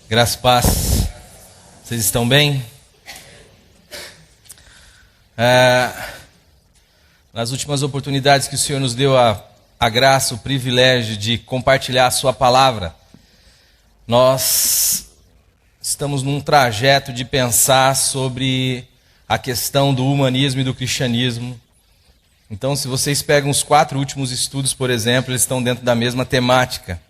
Graça e paz. Vocês estão bem? Nas últimas oportunidades que o Senhor nos deu a graça, o privilégio de compartilhar a sua palavra, nós estamos num trajeto de pensar sobre a questão do humanismo e do cristianismo. Então, se vocês pegam os 4 últimos estudos, por exemplo, eles estão dentro da mesma temática.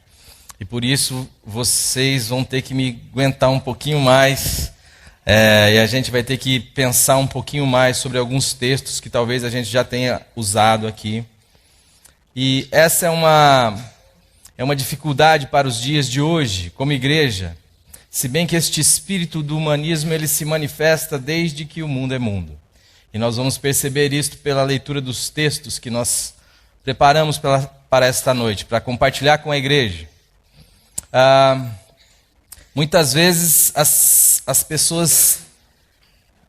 E por isso vocês vão ter que me aguentar um pouquinho mais. E a gente vai ter que pensar um pouquinho mais sobre alguns textos que talvez a gente já tenha usado aqui. E essa é uma dificuldade para os dias de hoje, como igreja. Se bem que este espírito do humanismo ele se manifesta desde que o mundo é mundo. E nós vamos perceber isso pela leitura dos textos que nós preparamos para esta noite, para compartilhar com a igreja. Muitas vezes as pessoas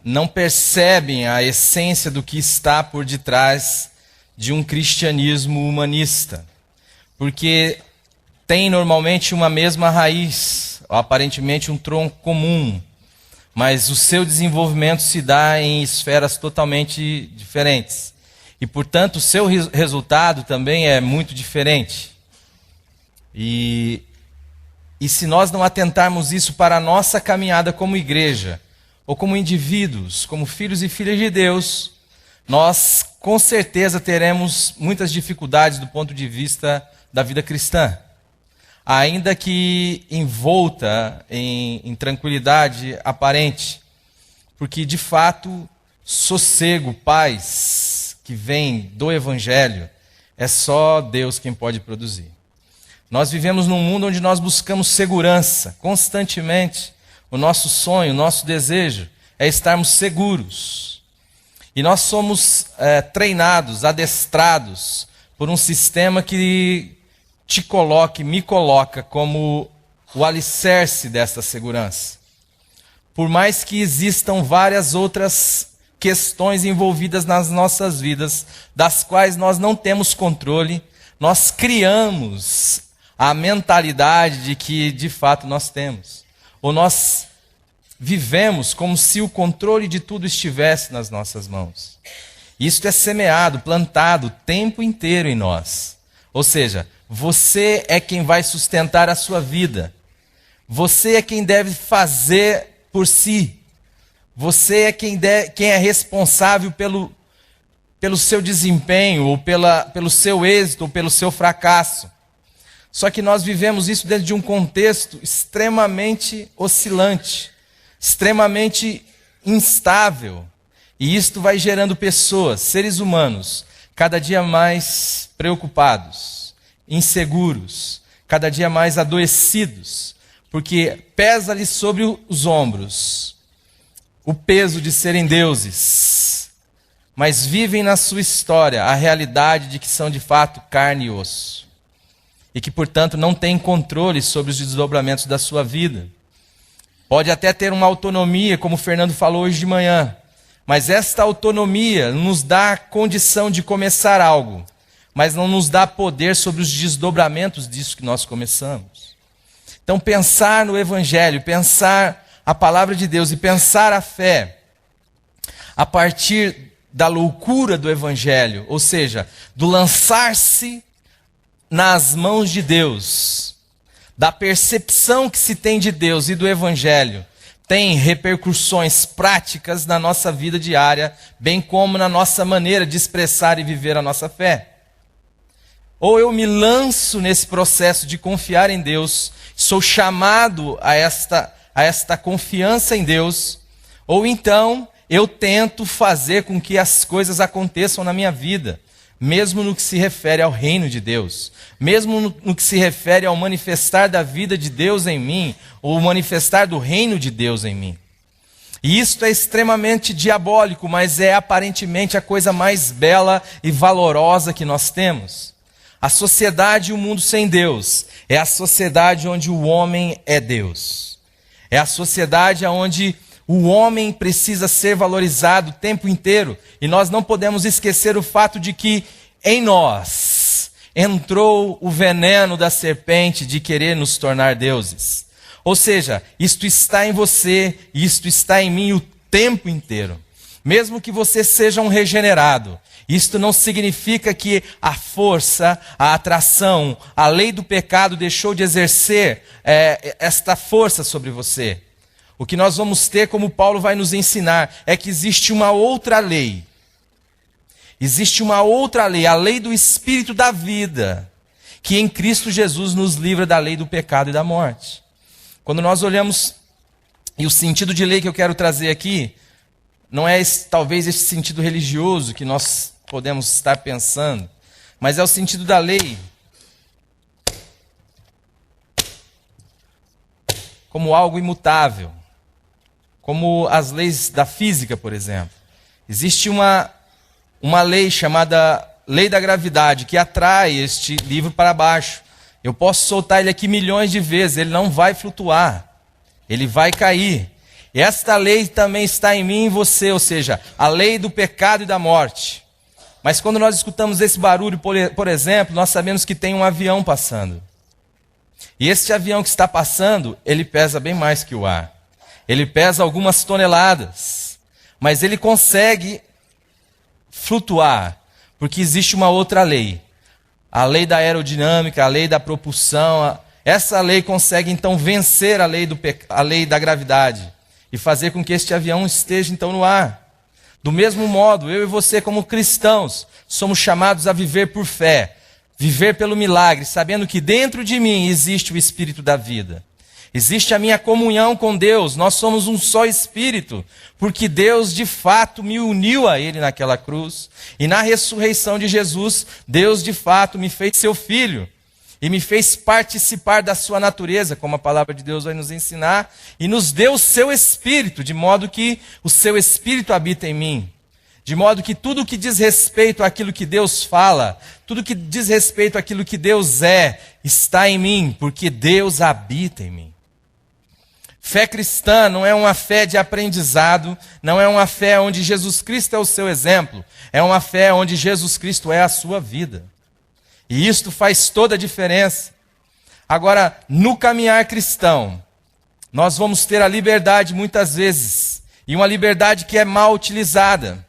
não percebem a essência do que está por detrás de um cristianismo humanista, porque tem normalmente uma mesma raiz, ou aparentemente um tronco comum, mas o seu desenvolvimento se dá em esferas totalmente diferentes. E, portanto, o seu resultado também é muito diferente. E se nós não atentarmos isso para a nossa caminhada como igreja, ou como indivíduos, como filhos e filhas de Deus, nós com certeza teremos muitas dificuldades do ponto de vista da vida cristã. Ainda que envolta em tranquilidade aparente, porque de fato, sossego, paz que vem do Evangelho, é só Deus quem pode produzir. Nós vivemos num mundo onde nós buscamos segurança constantemente. O nosso sonho, o nosso desejo é estarmos seguros. E nós somos treinados, adestrados por um sistema que me coloca como o alicerce desta segurança. Por mais que existam várias outras questões envolvidas nas nossas vidas, das quais nós não temos controle, nós criamos a mentalidade de que, de fato, nós temos. Ou nós vivemos como se o controle de tudo estivesse nas nossas mãos. Isto é semeado, plantado o tempo inteiro em nós. Ou seja, você é quem vai sustentar a sua vida. Você é quem deve fazer por si. Você é quem é responsável pelo seu desempenho, ou pelo seu êxito, ou pelo seu fracasso. Só que nós vivemos isso dentro de um contexto extremamente oscilante, extremamente instável. E isto vai gerando pessoas, seres humanos, cada dia mais preocupados, inseguros, cada dia mais adoecidos, porque pesa-lhes sobre os ombros o peso de serem deuses, mas vivem na sua história a realidade de que são de fato carne e osso. E que, portanto, não tem controle sobre os desdobramentos da sua vida. Pode até ter uma autonomia, como o Fernando falou hoje de manhã, mas esta autonomia nos dá a condição de começar algo, mas não nos dá poder sobre os desdobramentos disso que nós começamos. Então, pensar no Evangelho, pensar a palavra de Deus e pensar a fé a partir da loucura do Evangelho, ou seja, do lançar-se nas mãos de Deus, da percepção que se tem de Deus e do Evangelho, tem repercussões práticas na nossa vida diária, bem como na nossa maneira de expressar e viver a nossa fé. Ou eu me lanço nesse processo de confiar em Deus, sou chamado a esta confiança em Deus, ou então eu tento fazer com que as coisas aconteçam na minha vida, mesmo no que se refere ao reino de Deus, mesmo no que se refere ao manifestar da vida de Deus em mim, ou manifestar do reino de Deus em mim. E isto é extremamente diabólico, mas é aparentemente a coisa mais bela e valorosa que nós temos. A sociedade e o mundo sem Deus é a sociedade onde o homem é Deus. É a sociedade onde o homem precisa ser valorizado o tempo inteiro. E nós não podemos esquecer o fato de que em nós entrou o veneno da serpente de querer nos tornar deuses. Ou seja, isto está em você, isto está em mim o tempo inteiro. Mesmo que você seja um regenerado, isto não significa que a força, a atração, a lei do pecado deixou de exercer esta força sobre você. O que nós vamos ter, como Paulo vai nos ensinar, é que existe uma outra lei. Existe uma outra lei, a lei do Espírito da vida, que em Cristo Jesus nos livra da lei do pecado e da morte. Quando nós olhamos, e o sentido de lei que eu quero trazer aqui, não é talvez esse sentido religioso que nós podemos estar pensando, mas é o sentido da lei como algo imutável, como as leis da física, por exemplo. Existe uma lei chamada lei da gravidade que atrai este livro para baixo. Eu posso soltar ele aqui milhões de vezes, ele não vai flutuar, ele vai cair. Esta lei também está em mim e em você, ou seja, a lei do pecado e da morte. Mas quando nós escutamos esse barulho, por exemplo, nós sabemos que tem um avião passando. E este avião que está passando, ele pesa bem mais que o ar. Ele pesa algumas toneladas, mas ele consegue flutuar, porque existe uma outra lei. A lei da aerodinâmica, a lei da propulsão. Essa lei consegue então vencer a lei da gravidade e fazer com que este avião esteja então no ar. Do mesmo modo, eu e você como cristãos, somos chamados a viver por fé, viver pelo milagre, sabendo que dentro de mim existe o Espírito da vida. Existe a minha comunhão com Deus, nós somos um só Espírito, porque Deus de fato me uniu a Ele naquela cruz, e na ressurreição de Jesus, Deus de fato me fez seu filho, e me fez participar da sua natureza, como a palavra de Deus vai nos ensinar, e nos deu o seu Espírito, de modo que o seu Espírito habita em mim. De modo que tudo que diz respeito àquilo que Deus fala, tudo que diz respeito àquilo que Deus é, está em mim, porque Deus habita em mim. Fé cristã não é uma fé de aprendizado, não é uma fé onde Jesus Cristo é o seu exemplo, é uma fé onde Jesus Cristo é a sua vida. E isto faz toda a diferença. Agora, no caminhar cristão, nós vamos ter a liberdade muitas vezes, e uma liberdade que é mal utilizada.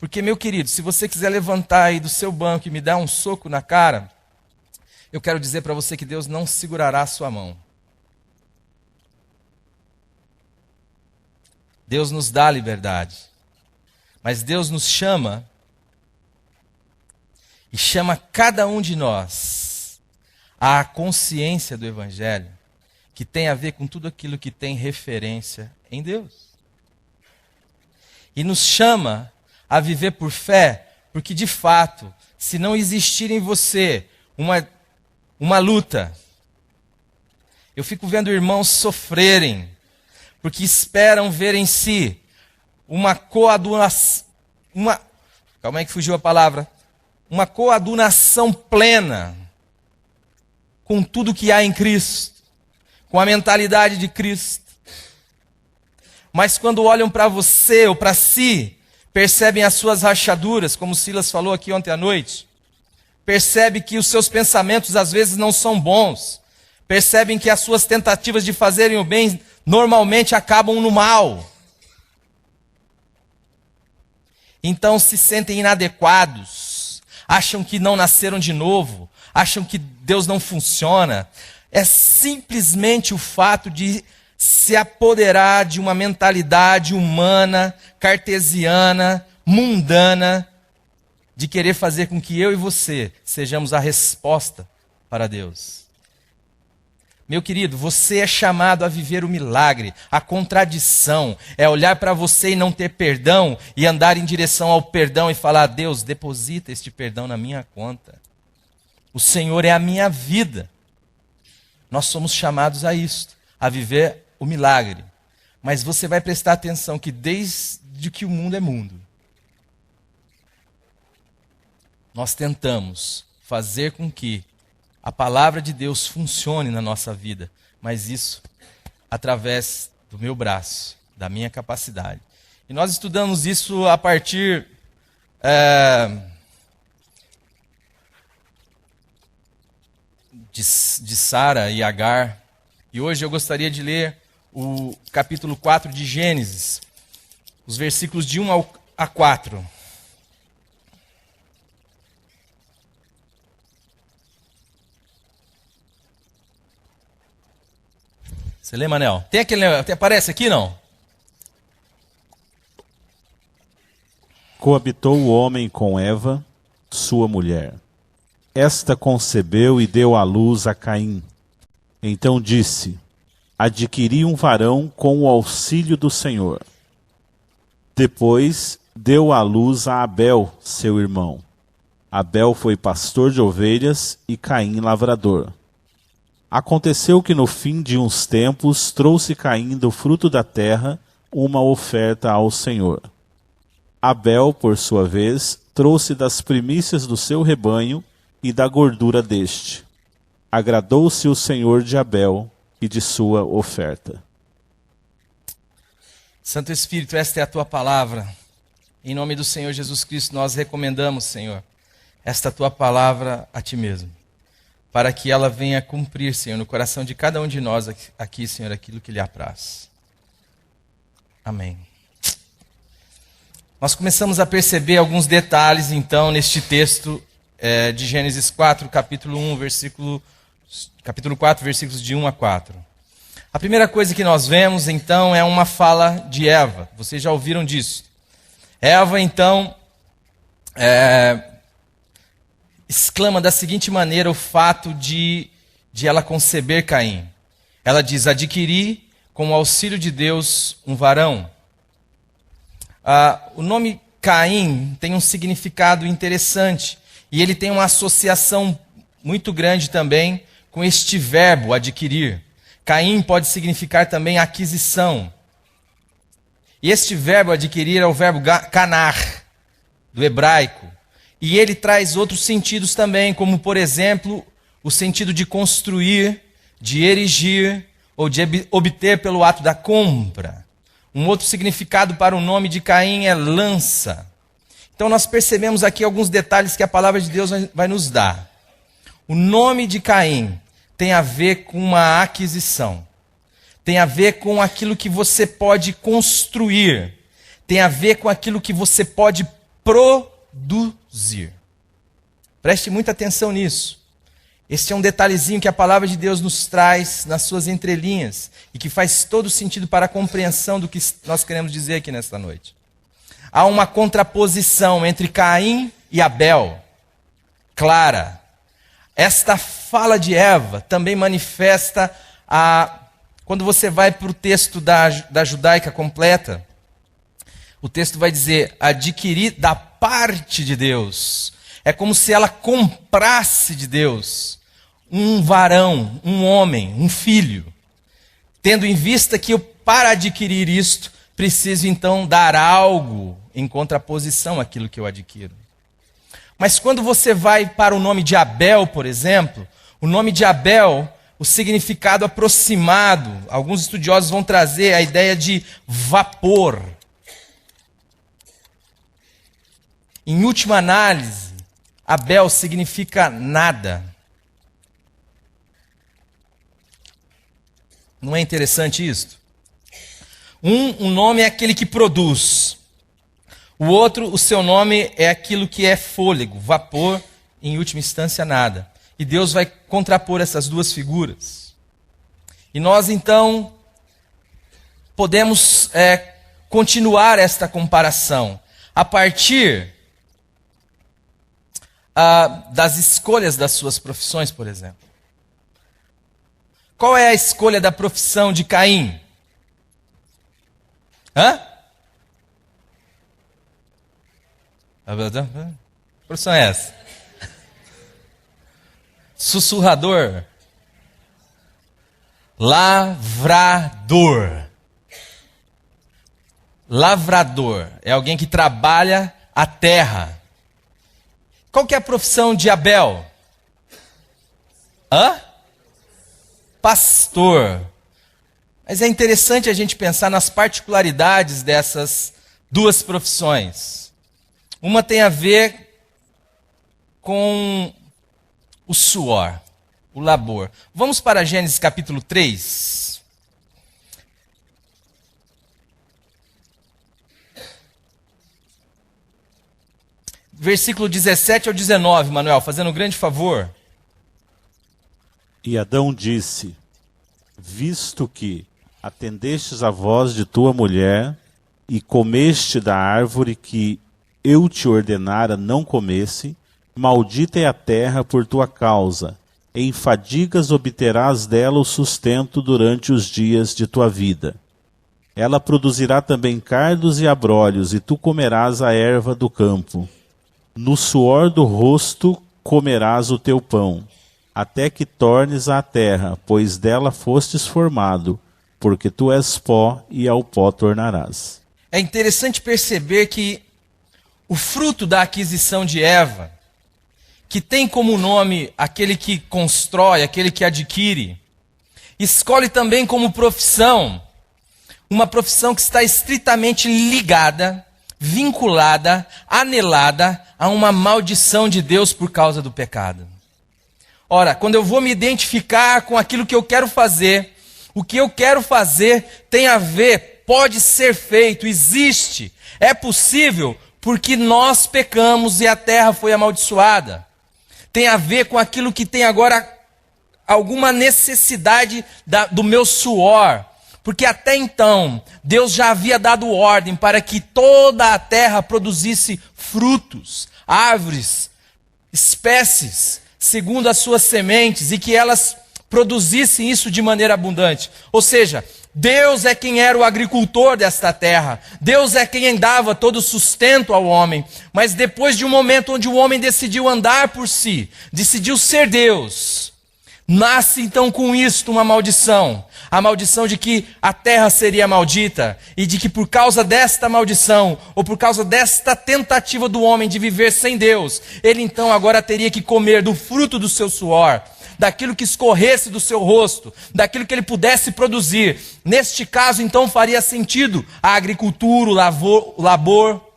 Porque, meu querido, se você quiser levantar aí do seu banco e me dar um soco na cara, eu quero dizer para você que Deus não segurará a sua mão. Deus nos dá liberdade, mas Deus nos chama e chama cada um de nós à consciência do Evangelho, que tem a ver com tudo aquilo que tem referência em Deus. E nos chama a viver por fé, porque de fato, se não existir em você uma luta, eu fico vendo irmãos sofrerem, porque esperam ver em si uma coadunação, calma aí que fugiu a palavra, uma coadunação plena com tudo que há em Cristo, com a mentalidade de Cristo. Mas quando olham para você ou para si, percebem as suas rachaduras, como Silas falou aqui ontem à noite, percebe que os seus pensamentos às vezes não são bons, percebem que as suas tentativas de fazerem o bem normalmente acabam no mal. Então se sentem inadequados, acham que não nasceram de novo, acham que Deus não funciona. É simplesmente o fato de se apoderar de uma mentalidade humana, cartesiana, mundana, de querer fazer com que eu e você sejamos a resposta para Deus. Meu querido, você é chamado a viver o milagre, a contradição, é olhar para você e não ter perdão, e andar em direção ao perdão e falar: Deus, deposita este perdão na minha conta. O Senhor é a minha vida. Nós somos chamados a isto, a viver o milagre. Mas você vai prestar atenção que desde que o mundo é mundo, nós tentamos fazer com que a palavra de Deus funcione na nossa vida, mas isso através do meu braço, da minha capacidade. E nós estudamos isso a partir de Sara e Agar, E hoje eu gostaria de ler o capítulo 4 de Gênesis, os versículos de 1 a 4. Você lê, Manel? Tem aquele negócio, aparece aqui, não? Coabitou o homem com Eva, sua mulher. Esta concebeu e deu à luz a Caim. Então disse: adquiri um varão com o auxílio do Senhor. Depois deu à luz a Abel, seu irmão. Abel foi pastor de ovelhas e Caim lavrador. Aconteceu que no fim de uns tempos trouxe Caim do fruto da terra uma oferta ao Senhor. Abel, por sua vez, trouxe das primícias do seu rebanho e da gordura deste. Agradou-se o Senhor de Abel e de sua oferta. Santo Espírito, esta é a tua palavra. Em nome do Senhor Jesus Cristo, nós recomendamos, Senhor, esta tua palavra a ti mesmo, para que ela venha cumprir, Senhor, no coração de cada um de nós aqui, Senhor, aquilo que lhe apraz. Amém. Nós começamos a perceber alguns detalhes, então, neste texto de Gênesis 4, capítulo 4, versículos de 1 a 4. A primeira coisa que nós vemos, então, é uma fala de Eva. Vocês já ouviram disso. Eva, então, exclama da seguinte maneira o fato de ela conceber Caim. Ela diz: adquiri com o auxílio de Deus um varão. O nome Caim tem um significado interessante e ele tem uma associação muito grande também com este verbo, adquirir. Caim pode significar também aquisição. E este verbo adquirir é o verbo canar, do hebraico. E ele traz outros sentidos também, como, por exemplo, o sentido de construir, de erigir ou de obter pelo ato da compra. Um outro significado para o nome de Caim é lança. Então nós percebemos aqui alguns detalhes que a palavra de Deus vai nos dar. O nome de Caim tem a ver com uma aquisição. Tem a ver com aquilo que você pode construir. Tem a ver com aquilo que você pode produzir. Preste muita atenção nisso. Este é um detalhezinho que a palavra de Deus nos traz nas suas entrelinhas e que faz todo sentido para a compreensão do que nós queremos dizer aqui nesta noite. Há uma contraposição entre Caim e Abel, clara. Esta fala de Eva também manifesta quando você vai para o texto da judaica completa, o texto vai dizer: adquirir da parte de Deus. É como se ela comprasse de Deus um varão, um homem, um filho. Tendo em vista que eu, para adquirir isto, preciso então dar algo em contraposição àquilo que eu adquiro. Mas quando você vai para o nome de Abel, por exemplo, o nome de Abel, o significado aproximado, alguns estudiosos vão trazer a ideia de vapor. Em última análise, Abel significa nada. Não é interessante isso? Um nome é aquele que produz. O outro, o seu nome é aquilo que é fôlego, vapor, em última instância nada. E Deus vai contrapor essas duas figuras. E nós então podemos continuar esta comparação a partir das escolhas das suas profissões, por exemplo. Qual é a escolha da profissão de Caim? Que profissão é essa? Sussurrador. Lavrador. Lavrador é alguém que trabalha a terra. Qual que é a profissão de Abel? Pastor. Mas é interessante a gente pensar nas particularidades dessas duas profissões. Uma tem a ver com o suor. o labor. Vamos para Gênesis capítulo 3. Versículo 17 ao 19, Manuel, fazendo um grande favor. E Adão disse: visto que atendestes à voz de tua mulher e comeste da árvore que eu te ordenara não comesse, maldita é a terra por tua causa. Em fadigas obterás dela o sustento durante os dias de tua vida. Ela produzirá também cardos e abrolhos, e tu comerás a erva do campo. No suor do rosto comerás o teu pão, até que tornes à terra, pois dela fostes formado, porque tu és pó e ao pó tornarás. É interessante perceber que o fruto da aquisição de Eva, que tem como nome aquele que constrói, aquele que adquire, escolhe também como profissão, uma profissão que está estritamente ligada, vinculada, anelada a uma maldição de Deus por causa do pecado. Ora, quando eu vou me identificar com aquilo que eu quero fazer, o que eu quero fazer tem a ver, pode ser feito, existe, é possível, porque nós pecamos e a terra foi amaldiçoada. Tem a ver com aquilo que tem agora alguma necessidade do meu suor. Porque até então, Deus já havia dado ordem para que toda a terra produzisse frutos, árvores, espécies, segundo as suas sementes, e que elas produzissem isso de maneira abundante. Ou seja, Deus é quem era o agricultor desta terra. Deus é quem dava todo o sustento ao homem. Mas depois de um momento onde o homem decidiu andar por si, decidiu ser Deus, nasce então com isto uma maldição. A maldição de que a terra seria maldita e de que por causa desta maldição, ou por causa desta tentativa do homem de viver sem Deus, ele então agora teria que comer do fruto do seu suor, daquilo que escorresse do seu rosto, daquilo que ele pudesse produzir. Neste caso, então, faria sentido a agricultura, o labor,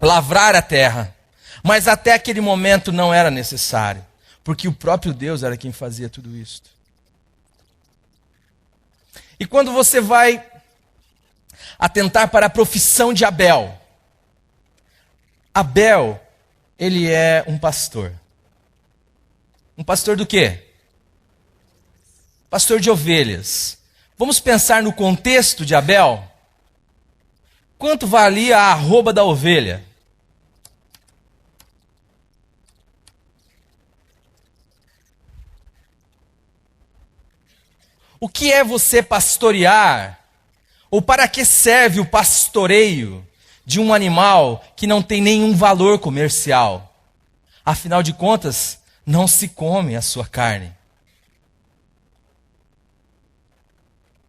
lavrar a terra. Mas até aquele momento não era necessário, porque o próprio Deus era quem fazia tudo isso. E quando você vai atentar para a profissão de Abel, Abel, ele é um pastor. Um pastor do quê? Pastor de ovelhas. Vamos pensar no contexto de Abel? Quanto valia a arroba da ovelha? O que é você pastorear? Ou para que serve o pastoreio de um animal que não tem nenhum valor comercial? Afinal de contas, não se come a sua carne.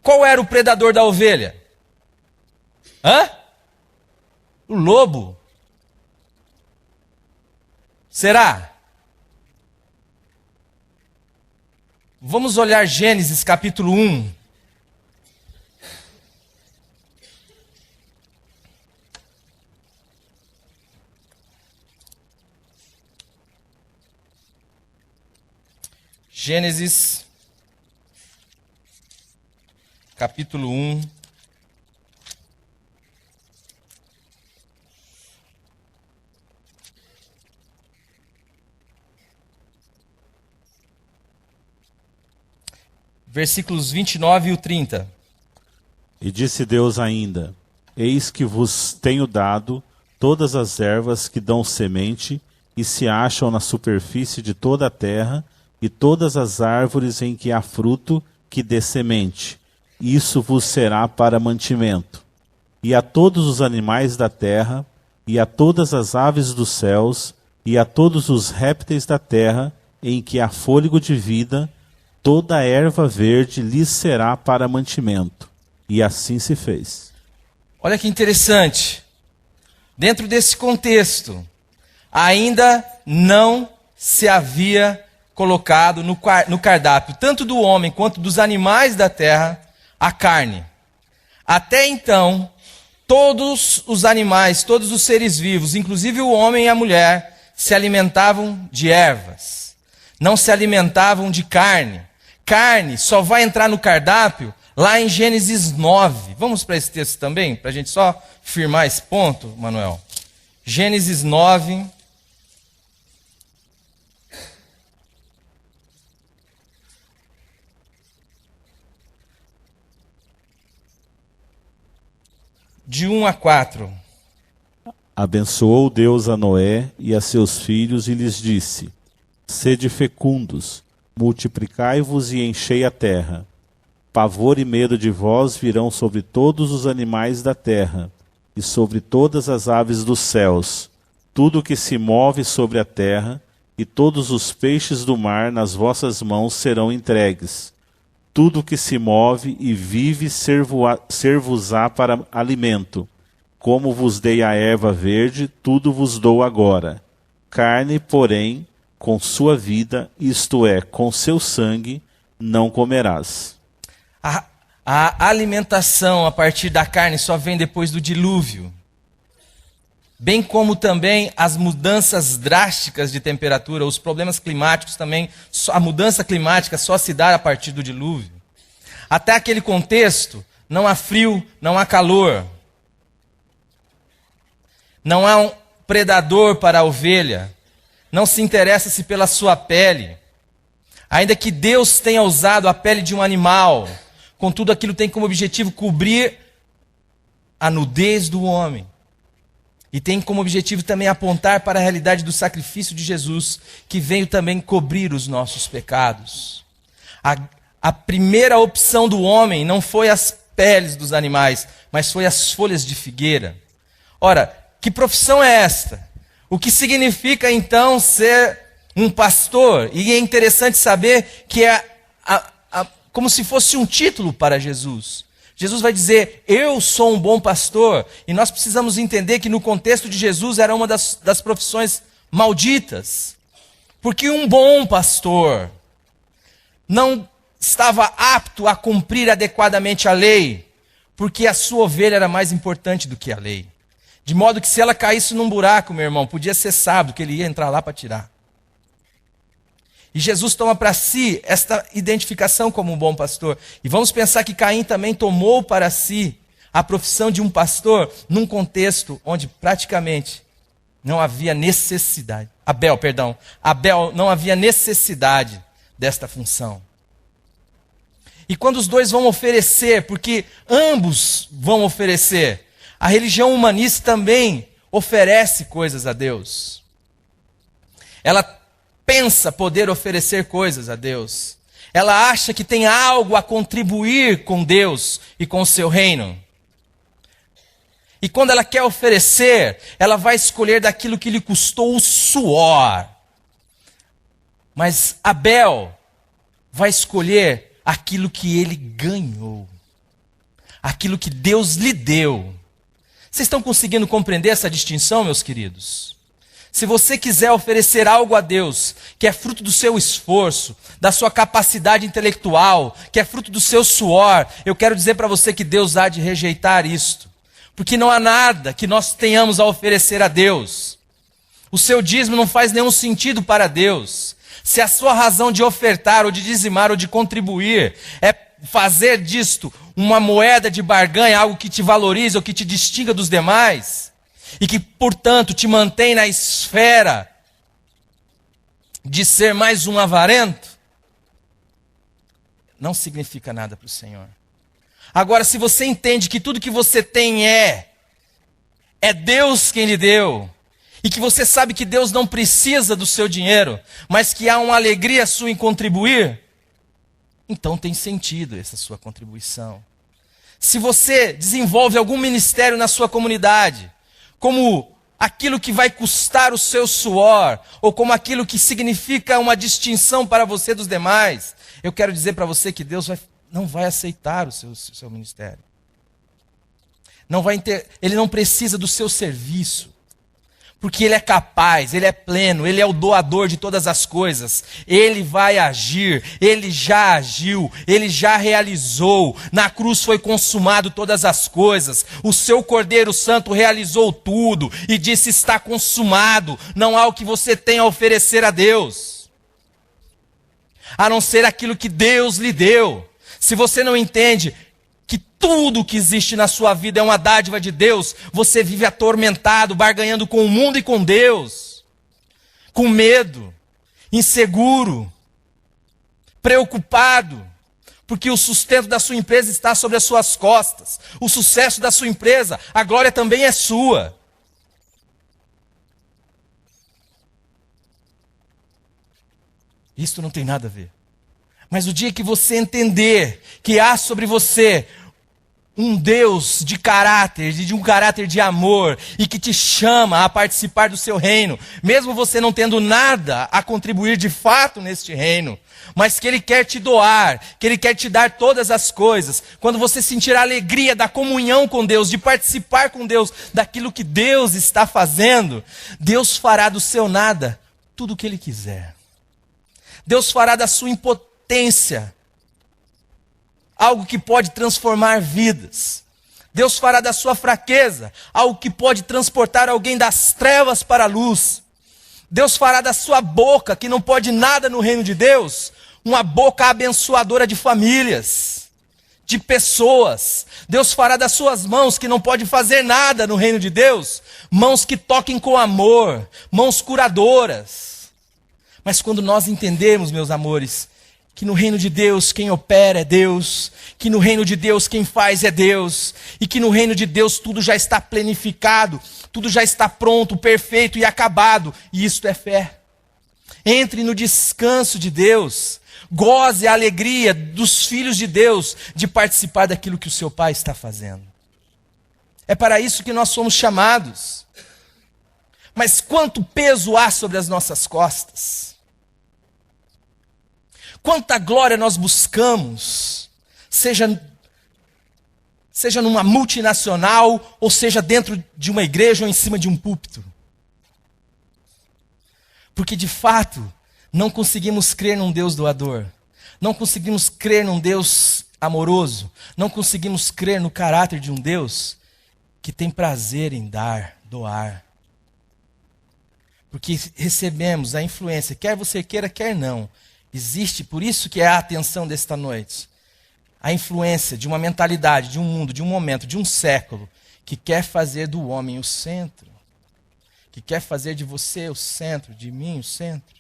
Qual era o predador da ovelha? O lobo. Será? Vamos olhar Gênesis capítulo 1. Gênesis capítulo 1. Versículos 29 e 30. E disse Deus ainda: eis que vos tenho dado todas as ervas que dão semente e se acham na superfície de toda a terra, e todas as árvores em que há fruto que dê semente. Isso vos será para mantimento. E a todos os animais da terra, e a todas as aves dos céus, e a todos os répteis da terra, em que há fôlego de vida, toda a erva verde lhes será para mantimento. E assim se fez. Olha que interessante. Dentro desse contexto, ainda não se havia colocado no cardápio, tanto do homem quanto dos animais da terra, a carne. Até então, todos os animais, todos os seres vivos, inclusive o homem e a mulher, se alimentavam de ervas. não se alimentavam de carne. Carne só vai entrar no cardápio lá em Gênesis 9. Vamos para esse texto também, para a gente só firmar esse ponto, Manuel. Gênesis 9. De 1 a 4. Abençoou Deus a Noé e a seus filhos e lhes disse: Sede fecundos, multiplicai-vos e enchei a terra. Pavor e medo de vós virão sobre todos os animais da terra, e sobre todas as aves dos céus, tudo que se move sobre a terra, e todos os peixes do mar nas vossas mãos serão entregues. Tudo que se move e vive ser-vos-á para alimento. Como vos dei a erva verde, tudo vos dou agora. Carne, porém, com sua vida, isto é, com seu sangue, não comerás. A alimentação a partir da carne só vem depois do dilúvio. Bem como também as mudanças drásticas de temperatura, os problemas climáticos também, a mudança climática só se dá a partir do dilúvio. Até aquele contexto, não há frio, não há calor. Não há um predador para a ovelha. Não se interessa-se pela sua pele. Ainda que Deus tenha usado a pele de um animal, contudo aquilo tem como objetivo cobrir a nudez do homem. E tem como objetivo também apontar para a realidade do sacrifício de Jesus, que veio também cobrir os nossos pecados. A primeira opção do homem não foi as peles dos animais, mas foi as folhas de figueira. Ora, que profissão é esta? O que significa então ser um pastor? E é interessante saber que é como se fosse um título para Jesus. Jesus vai dizer, eu sou um bom pastor. E nós precisamos entender que no contexto de Jesus era uma das profissões malditas. Porque um bom pastor não estava apto a cumprir adequadamente a lei, porque a sua ovelha era mais importante do que a lei. De modo que se ela caísse num buraco, meu irmão, podia ser sábado que ele ia entrar lá para tirar. E Jesus toma para si esta identificação como um bom pastor. E vamos pensar que Caim também tomou para si a profissão de um pastor num contexto onde praticamente não havia necessidade. Abel não havia necessidade desta função. E quando os dois vão oferecer, porque ambos vão oferecer, a religião humanista também oferece coisas a Deus. Ela pensa poder oferecer coisas a Deus. Ela acha que tem algo a contribuir com Deus e com o seu reino. E quando ela quer oferecer, ela vai escolher daquilo que lhe custou o suor. Mas Abel vai escolher aquilo que ele ganhou. Aquilo que Deus lhe deu. Vocês estão conseguindo compreender essa distinção, meus queridos? Se você quiser oferecer algo a Deus, que é fruto do seu esforço, da sua capacidade intelectual, que é fruto do seu suor, eu quero dizer para você que Deus há de rejeitar isto. Porque não há nada que nós tenhamos a oferecer a Deus. O seu dízimo não faz nenhum sentido para Deus. Se a sua razão de ofertar, ou de dizimar, ou de contribuir, é fazer disto uma moeda de barganha, algo que te valorize ou que te distinga dos demais, e que, portanto, te mantém na esfera de ser mais um avarento, não significa nada para o Senhor. Agora, se você entende que tudo que você tem é Deus quem lhe deu, e que você sabe que Deus não precisa do seu dinheiro, mas que há uma alegria sua em contribuir, então tem sentido essa sua contribuição. Se você desenvolve algum ministério na sua comunidade, como aquilo que vai custar o seu suor, ou como aquilo que significa uma distinção para você dos demais, eu quero dizer para você que Deus não vai aceitar o seu ministério. Ele não precisa do seu serviço. Porque Ele é capaz, Ele é pleno, Ele é o doador de todas as coisas. Ele vai agir, Ele já agiu, Ele já realizou. Na cruz foi consumado todas as coisas. O seu Cordeiro Santo realizou tudo e disse: está consumado. Não há o que você tenha a oferecer a Deus. a não ser aquilo que Deus lhe deu. Se você não entende que tudo que existe na sua vida é uma dádiva de Deus, você vive atormentado, barganhando com o mundo e com Deus, com medo, inseguro, preocupado, porque o sustento da sua empresa está sobre as suas costas, o sucesso da sua empresa, a glória também é sua. Isso não tem nada a ver. Mas o dia que você entender que há sobre você um Deus de caráter, de um caráter de amor, e que te chama a participar do seu reino, mesmo você não tendo nada a contribuir de fato neste reino, mas que Ele quer te doar, que Ele quer te dar todas as coisas, quando você sentir a alegria da comunhão com Deus, de participar com Deus, daquilo que Deus está fazendo, Deus fará do seu nada tudo o que Ele quiser. Deus fará da sua impotência algo que pode transformar vidas. Deus fará da sua fraqueza algo que pode transportar alguém das trevas para a luz. Deus fará da sua boca, que não pode nada no reino de Deus, uma boca abençoadora de famílias, de pessoas. Deus fará das suas mãos, que não pode fazer nada no reino de Deus, mãos que toquem com amor, mãos curadoras. Mas quando nós entendemos, meus amores, que no reino de Deus quem opera é Deus, que no reino de Deus quem faz é Deus, e que no reino de Deus tudo já está planificado, tudo já está pronto, perfeito e acabado, e isto é fé. Entre no descanso de Deus, goze a alegria dos filhos de Deus de participar daquilo que o seu Pai está fazendo. É para isso que nós somos chamados. Mas quanto peso há sobre as nossas costas? Quanta glória nós buscamos, seja numa multinacional, ou seja dentro de uma igreja ou em cima de um púlpito. Porque de fato, não conseguimos crer num Deus doador, não conseguimos crer num Deus amoroso, não conseguimos crer no caráter de um Deus que tem prazer em dar, doar. Porque recebemos a influência, quer você queira, quer não. Existe, por isso que é a atenção desta noite, a influência de uma mentalidade, de um mundo, de um momento, de um século, que quer fazer do homem o centro, que quer fazer de você o centro, de mim o centro.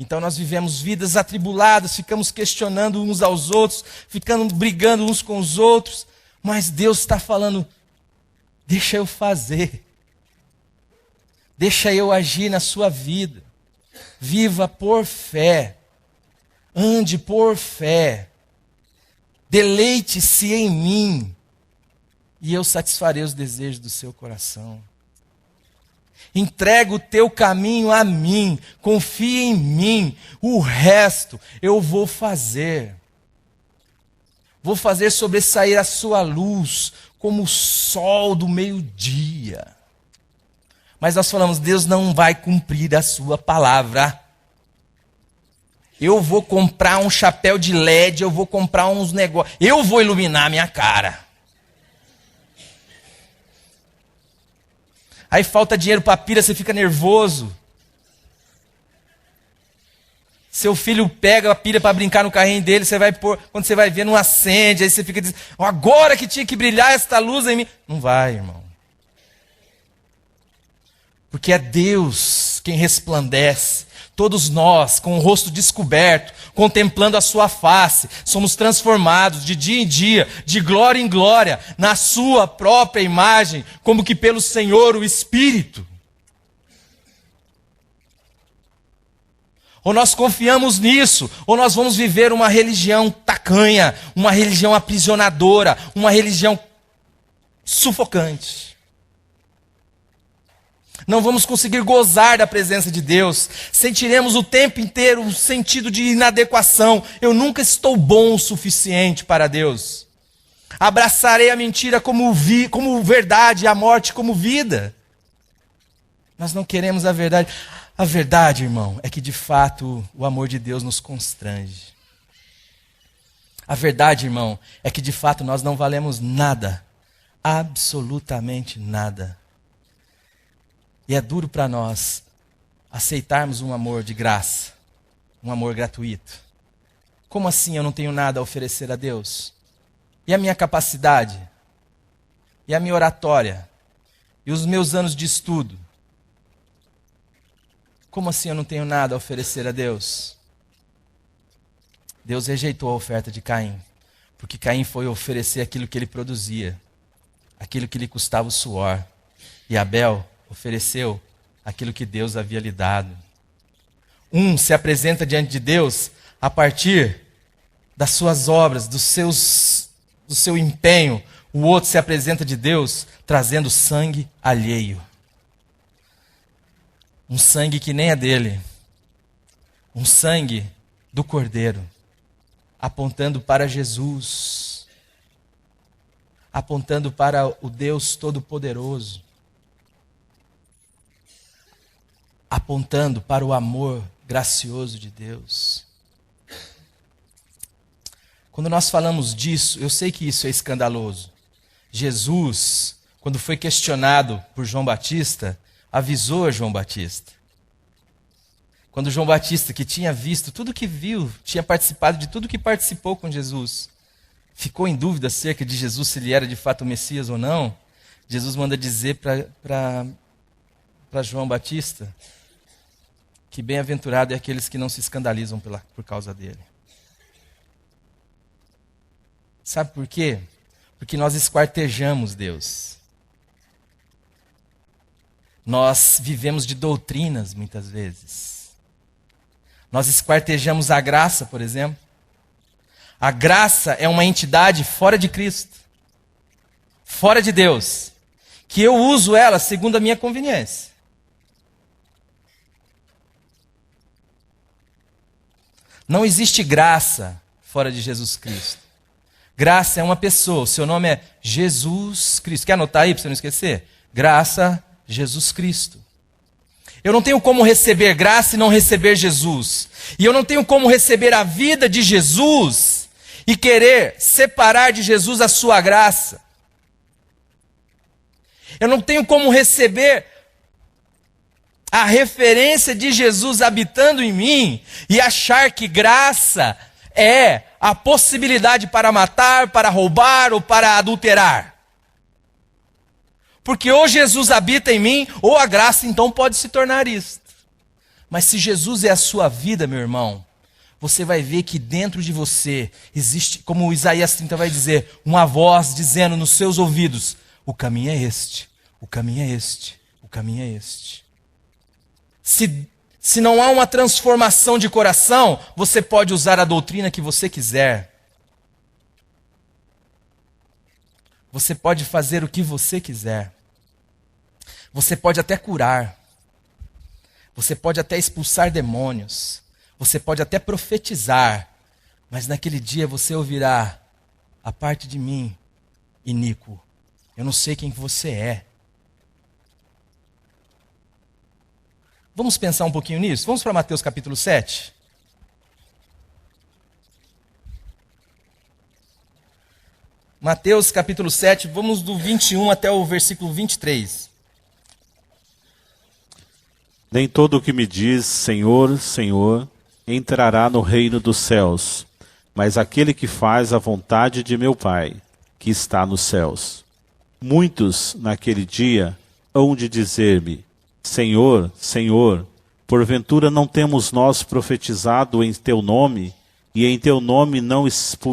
Então nós vivemos vidas atribuladas, ficamos questionando uns aos outros, ficando brigando uns com os outros, mas Deus está falando, deixa eu fazer, deixa eu agir na sua vida, viva por fé. Ande por fé, deleite-se em mim, e eu satisfarei os desejos do seu coração. Entrega o teu caminho a mim, confia em mim, o resto eu vou fazer. Vou fazer sobressair a sua luz, como o sol do meio-dia. Mas nós falamos, Deus não vai cumprir a sua palavra. Eu vou comprar um chapéu de LED, eu vou comprar uns negócios, eu vou iluminar a minha cara. Aí falta dinheiro para a pira, você fica nervoso. Seu filho pega a pilha para brincar no carrinho dele, você vai pôr, quando você vai ver, não acende, aí você fica dizendo, agora que tinha que brilhar esta luz em mim. Não vai, irmão. Porque é Deus quem resplandece. Todos nós, com o rosto descoberto, contemplando a sua face, somos transformados de dia em dia, de glória em glória, na sua própria imagem, como que pelo Senhor o Espírito. Ou nós confiamos nisso, ou nós vamos viver uma religião tacanha, uma religião aprisionadora, uma religião sufocante. Não vamos conseguir gozar da presença de Deus. Sentiremos o tempo inteiro um sentido de inadequação. Eu nunca estou bom o suficiente para Deus. Abraçarei a mentira como verdade e a morte como vida. Nós não queremos a verdade. A verdade, irmão, é que de fato o amor de Deus nos constrange. A verdade, irmão, é que de fato nós não valemos nada. Absolutamente nada. E é duro para nós aceitarmos um amor de graça, um amor gratuito. Como assim eu não tenho nada a oferecer a Deus? E a minha capacidade? E a minha oratória? E os meus anos de estudo? Como assim eu não tenho nada a oferecer a Deus? Deus rejeitou a oferta de Caim, porque Caim foi oferecer aquilo que ele produzia, aquilo que lhe custava o suor. E Abel ofereceu aquilo que Deus havia lhe dado. Um se apresenta diante de Deus a partir das suas obras, do seu empenho. O outro se apresenta de Deus trazendo sangue alheio. Um sangue que nem é dele. Um sangue do Cordeiro, apontando para Jesus, apontando para o Deus Todo-Poderoso, apontando para o amor gracioso de Deus. Quando nós falamos disso, eu sei que isso é escandaloso. Jesus, quando foi questionado por João Batista, avisou a João Batista. Quando João Batista, que tinha visto tudo que viu, tinha participado de tudo que participou com Jesus, ficou em dúvida acerca de Jesus, se ele era de fato o Messias ou não, Jesus manda dizer para João Batista que bem-aventurado é aqueles que não se escandalizam por causa dele. Sabe por quê? Porque nós esquartejamos Deus. Nós vivemos de doutrinas muitas vezes. Nós esquartejamos a graça, por exemplo. A graça é uma entidade fora de Cristo, fora de Deus, que eu uso ela segundo a minha conveniência. Não existe graça fora de Jesus Cristo. Graça é uma pessoa, o seu nome é Jesus Cristo. Quer anotar aí para você não esquecer? Graça, Jesus Cristo. Eu não tenho como receber graça e não receber Jesus. E eu não tenho como receber a vida de Jesus e querer separar de Jesus a sua graça. Eu não tenho como receber a referência de Jesus habitando em mim e achar que graça é a possibilidade para matar, para roubar ou para adulterar. Porque ou Jesus habita em mim, ou a graça então pode se tornar isto. Mas se Jesus é a sua vida, meu irmão, você vai ver que dentro de você existe, como Isaías 30 vai dizer, uma voz dizendo nos seus ouvidos: o caminho é este, o caminho é este, o caminho é este. Se não há uma transformação de coração, você pode usar a doutrina que você quiser. Você pode fazer o que você quiser. Você pode até curar. Você pode até expulsar demônios. Você pode até profetizar. Mas naquele dia você ouvirá: a parte de mim, iníquo. Eu não sei quem você é. Vamos pensar um pouquinho nisso? Vamos para Mateus capítulo 7. Mateus capítulo 7, vamos do 21 até o versículo 23. Nem todo o que me diz Senhor, Senhor, entrará no reino dos céus, mas aquele que faz a vontade de meu Pai, que está nos céus. Muitos naquele dia hão de dizer-me: Senhor, Senhor, porventura não temos nós profetizado em teu nome, e em teu nome não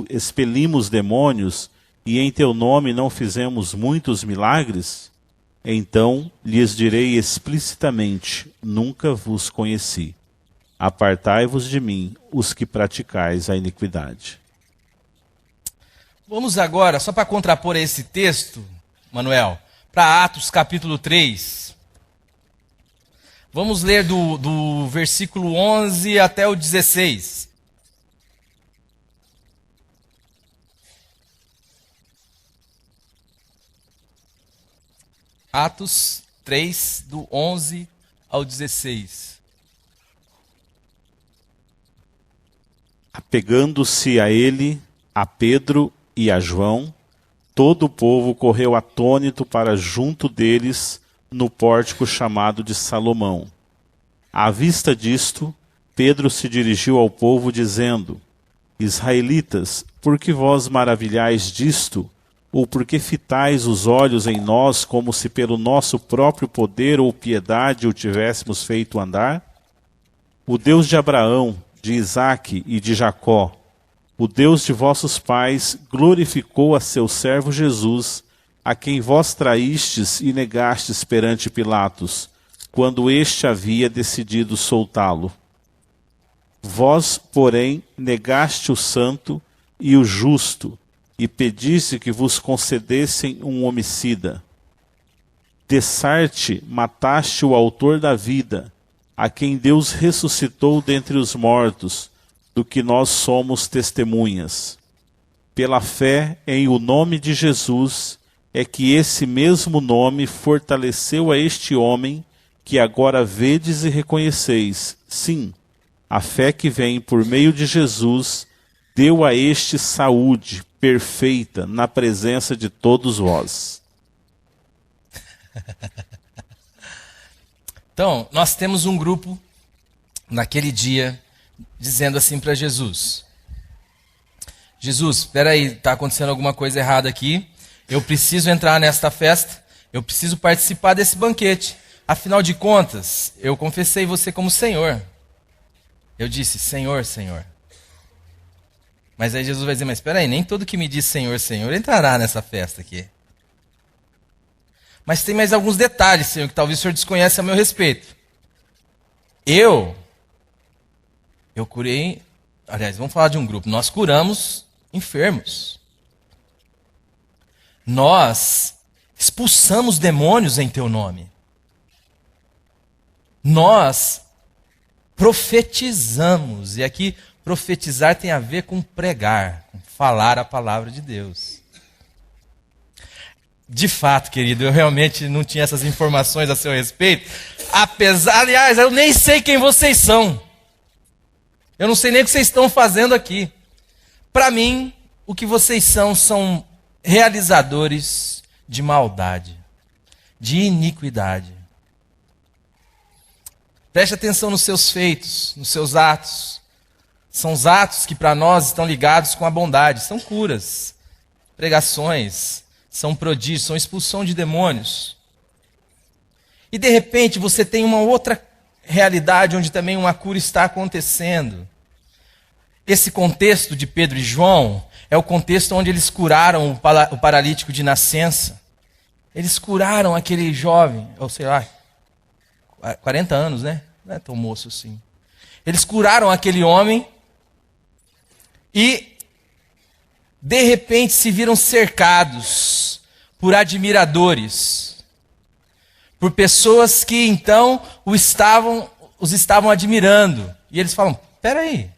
expelimos demônios, e em teu nome não fizemos muitos milagres? Então lhes direi explicitamente: nunca vos conheci. Apartai-vos de mim, os que praticais a iniquidade. Vamos agora, só para contrapor a esse texto, Manuel, para Atos capítulo 3. Vamos ler do versículo 11 até o 16. Atos 3, do 11 ao 16. Apegando-se a ele, a Pedro e a João, todo o povo correu atônito para junto deles no pórtico chamado de Salomão. À vista disto, Pedro se dirigiu ao povo dizendo: Israelitas, por que vós maravilhais disto? Ou por que fitais os olhos em nós, como se pelo nosso próprio poder ou piedade o tivéssemos feito andar? O Deus de Abraão, de Isaque e de Jacó, o Deus de vossos pais, glorificou a seu servo Jesus, a quem vós traístes e negastes perante Pilatos, quando este havia decidido soltá-lo. Vós, porém, negaste o santo e o justo, e pediste que vos concedessem um homicida. De Sarte mataste o autor da vida, a quem Deus ressuscitou dentre os mortos, do que nós somos testemunhas. Pela fé em o nome de Jesus, é que esse mesmo nome fortaleceu a este homem, que agora vedes e reconheceis. Sim, a fé que vem por meio de Jesus deu a este saúde perfeita na presença de todos vós. Então, nós temos um grupo naquele dia dizendo assim para Jesus: Jesus, espera aí, está acontecendo alguma coisa errada aqui. Eu preciso entrar nesta festa, eu preciso participar desse banquete. Afinal de contas, eu confessei você como Senhor. Eu disse, Senhor, Senhor. Mas aí Jesus vai dizer, mas espera aí, nem todo que me diz Senhor, Senhor entrará nessa festa aqui. Mas tem mais alguns detalhes, Senhor, que talvez o Senhor desconhece a meu respeito. Eu curei, aliás, vamos falar de um grupo, nós curamos enfermos. Nós expulsamos demônios em teu nome. Nós profetizamos, e aqui profetizar tem a ver com pregar, com falar a palavra de Deus. De fato, querido, eu realmente não tinha essas informações a seu respeito. Aliás, eu nem sei quem vocês são. Eu não sei nem o que vocês estão fazendo aqui. Para mim, o que vocês são realizadores de maldade, de iniquidade. Preste atenção nos seus feitos, nos seus atos. São os atos que para nós estão ligados com a bondade. São curas, pregações, são prodígios, são expulsão de demônios. E de repente você tem uma outra realidade onde também uma cura está acontecendo. Esse contexto de Pedro e João é o contexto onde eles curaram o paralítico de nascença. Eles curaram aquele jovem, ou sei lá, 40 anos, né? Não é tão moço assim. Eles curaram aquele homem e, de repente, se viram cercados por admiradores, por pessoas que então os estavam admirando. E eles falam, espera aí,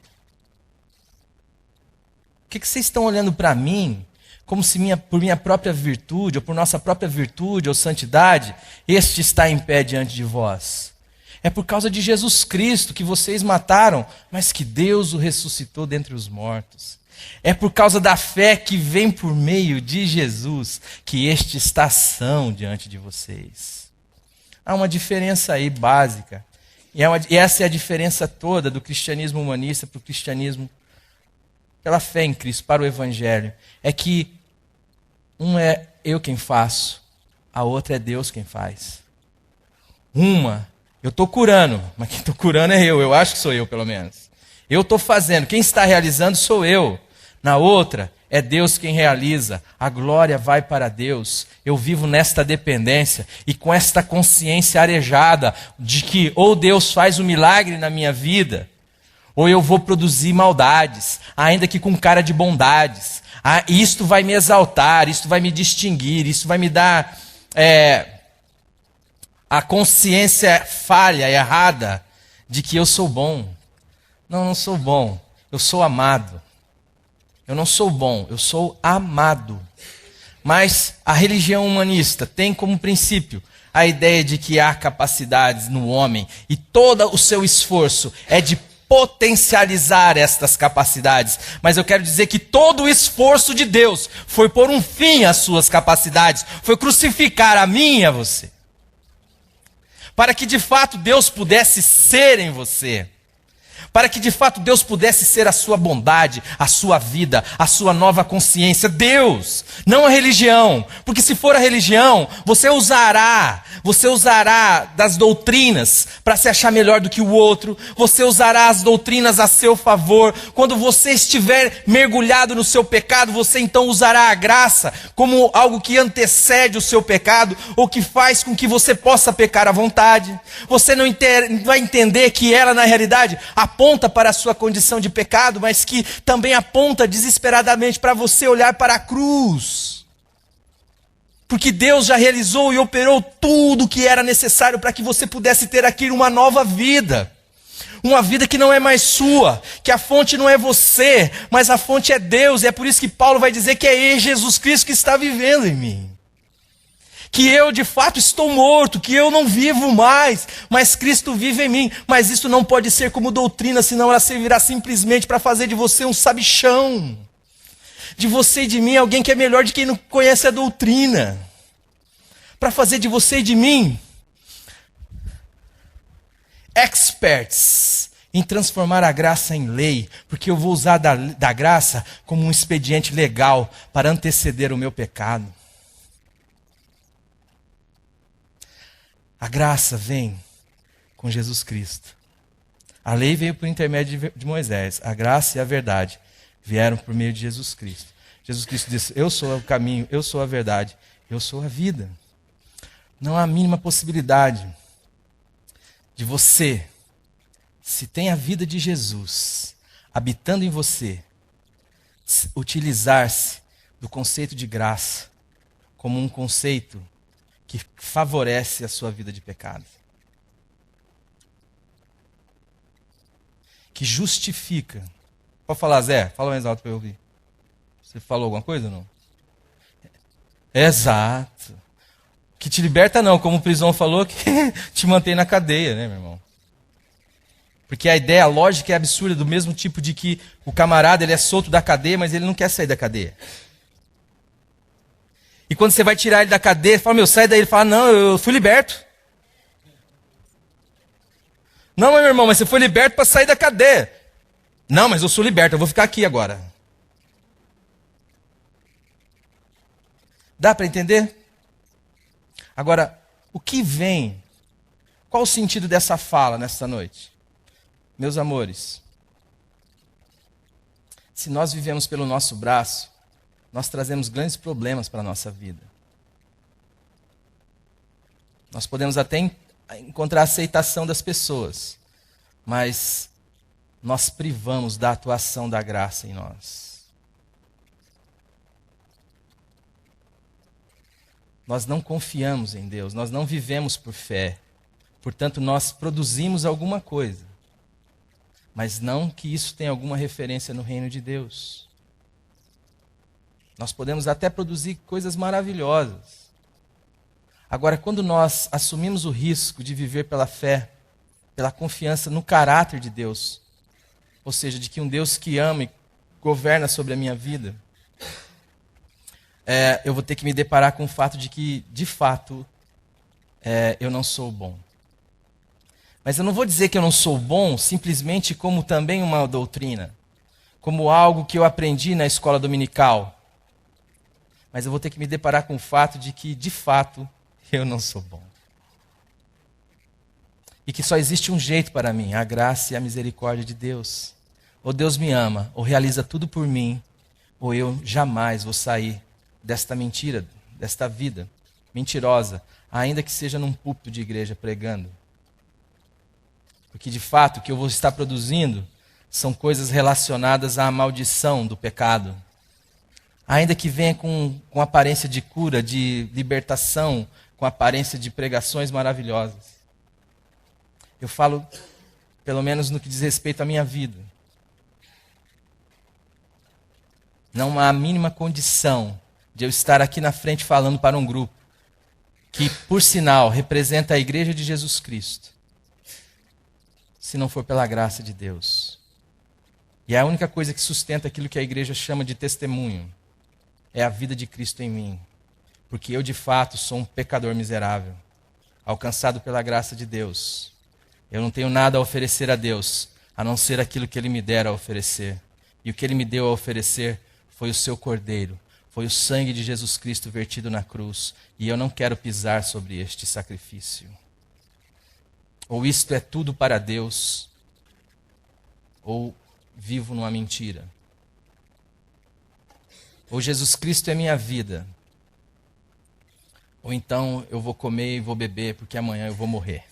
o que vocês estão olhando para mim como se por minha própria virtude, ou por nossa própria virtude ou santidade, este está em pé diante de vós? É por causa de Jesus Cristo que vocês mataram, mas que Deus o ressuscitou dentre os mortos. É por causa da fé que vem por meio de Jesus que este está são diante de vocês. Há uma diferença aí básica. E essa é a diferença toda do cristianismo humanista para o cristianismo pela fé em Cristo, para o Evangelho. É que um é eu quem faço, a outra é Deus quem faz. Eu estou curando, mas quem estou curando é eu acho que sou eu pelo menos. Eu estou fazendo, quem está realizando sou eu. Na outra, é Deus quem realiza, a glória vai para Deus. Eu vivo nesta dependência e com esta consciência arejada de que ou Deus faz um milagre na minha vida, ou eu vou produzir maldades, ainda que com cara de bondades. Isto vai me exaltar, isto vai me distinguir, isto vai me dar a consciência falha, errada, de que eu sou bom. Não sou bom, eu sou amado. Eu não sou bom, eu sou amado. Mas a religião humanista tem como princípio a ideia de que há capacidades no homem e todo o seu esforço é de potencializar estas capacidades. Mas eu quero dizer que todo o esforço de Deus foi pôr um fim às suas capacidades, foi crucificar a mim e a você. Para que de fato Deus pudesse ser em você. para que de fato Deus pudesse ser a sua bondade, a sua vida, a sua nova consciência. Deus, não a religião, porque se for a religião, você usará das doutrinas para se achar melhor do que o outro, você usará as doutrinas a seu favor. Quando você estiver mergulhado no seu pecado, você então usará a graça como algo que antecede o seu pecado, ou que faz com que você possa pecar à vontade. Você não vai entender que ela, na realidade, aponta para a sua condição de pecado, mas que também aponta desesperadamente para você olhar para a cruz. Porque Deus já realizou e operou tudo o que era necessário para que você pudesse ter aqui uma nova vida. Uma vida que não é mais sua, que a fonte não é você, mas a fonte é Deus. E é por isso que Paulo vai dizer que é Jesus Cristo que está vivendo em mim. Que eu de fato estou morto, que eu não vivo mais, mas Cristo vive em mim. Mas isso não pode ser como doutrina, senão ela servirá simplesmente para fazer de você um sabichão. De você e de mim alguém que é melhor de quem não conhece a doutrina. Para fazer de você e de mim experts em transformar a graça em lei, porque eu vou usar da graça como um expediente legal para anteceder o meu pecado. A graça vem com Jesus Cristo. A lei veio por intermédio de Moisés. A graça e a verdade vieram por meio de Jesus Cristo. Jesus Cristo disse: eu sou o caminho, eu sou a verdade, eu sou a vida. Não há a mínima possibilidade de você, se tem a vida de Jesus habitando em você, utilizar-se do conceito de graça como um conceito que favorece a sua vida de pecado. Que justifica. Pode falar, Zé? Fala mais alto para eu ouvir. Você falou alguma coisa ou não? Exato. Que te liberta não, como o Prisão falou, que te mantém na cadeia, né, meu irmão? Porque a ideia, a lógica é absurda, do mesmo tipo de que o camarada ele é solto da cadeia, mas ele não quer sair da cadeia. E quando você vai tirar ele da cadeia, ele fala, meu, sai daí. Ele fala, não, eu fui liberto. Não, meu irmão, mas você foi liberto para sair da cadeia. Não, mas eu sou liberto, eu vou ficar aqui agora. Dá para entender? Agora, o que vem? Qual o sentido dessa fala nesta noite? Meus amores, se nós vivemos pelo nosso braço, nós trazemos grandes problemas para a nossa vida. Nós podemos até encontrar a aceitação das pessoas, mas nós privamos da atuação da graça em nós. Nós não confiamos em Deus, nós não vivemos por fé. Portanto, nós produzimos alguma coisa, mas não que isso tenha alguma referência no reino de Deus. Nós podemos até produzir coisas maravilhosas. Agora, quando nós assumimos o risco de viver pela fé, pela confiança no caráter de Deus, ou seja, de que um Deus que ama e governa sobre a minha vida, eu vou ter que me deparar com o fato de que, de fato, eu não sou bom. Mas eu não vou dizer que eu não sou bom simplesmente como também uma doutrina, como algo que eu aprendi na escola dominical. Mas eu vou ter que me deparar com o fato de que, de fato, eu não sou bom. E que só existe um jeito para mim, a graça e a misericórdia de Deus. Ou Deus me ama, ou realiza tudo por mim, ou eu jamais vou sair desta mentira, desta vida mentirosa, ainda que seja num púlpito de igreja pregando. Porque, de fato, o que eu vou estar produzindo são coisas relacionadas à maldição do pecado. Ainda que venha com aparência de cura, de libertação, com aparência de pregações maravilhosas. Eu falo, pelo menos no que diz respeito à minha vida. Não há a mínima condição de eu estar aqui na frente falando para um grupo que, por sinal, representa a Igreja de Jesus Cristo, se não for pela graça de Deus. E a única coisa que sustenta aquilo que a igreja chama de testemunho é a vida de Cristo em mim. Porque eu, de fato, sou um pecador miserável, alcançado pela graça de Deus. Eu não tenho nada a oferecer a Deus, a não ser aquilo que ele me dera a oferecer. E o que ele me deu a oferecer foi o seu cordeiro, foi o sangue de Jesus Cristo vertido na cruz. E eu não quero pisar sobre este sacrifício. Ou isto é tudo para Deus, ou vivo numa mentira. Ou Jesus Cristo é minha vida, ou então eu vou comer e vou beber porque amanhã eu vou morrer.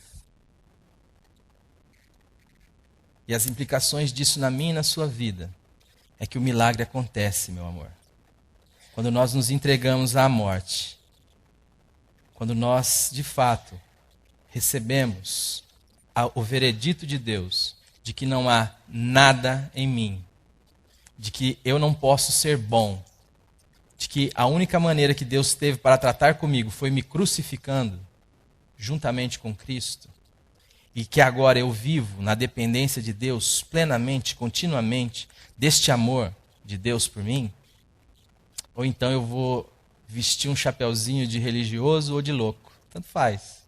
E as implicações disso na minha e na sua vida é que o milagre acontece, meu amor. Quando nós nos entregamos à morte, quando nós, de fato, recebemos o veredito de Deus de que não há nada em mim, de que eu não posso ser bom, de que a única maneira que Deus teve para tratar comigo foi me crucificando juntamente com Cristo, e que agora eu vivo na dependência de Deus plenamente, continuamente, deste amor de Deus por mim, ou então eu vou vestir um chapeuzinho de religioso ou de louco, tanto faz.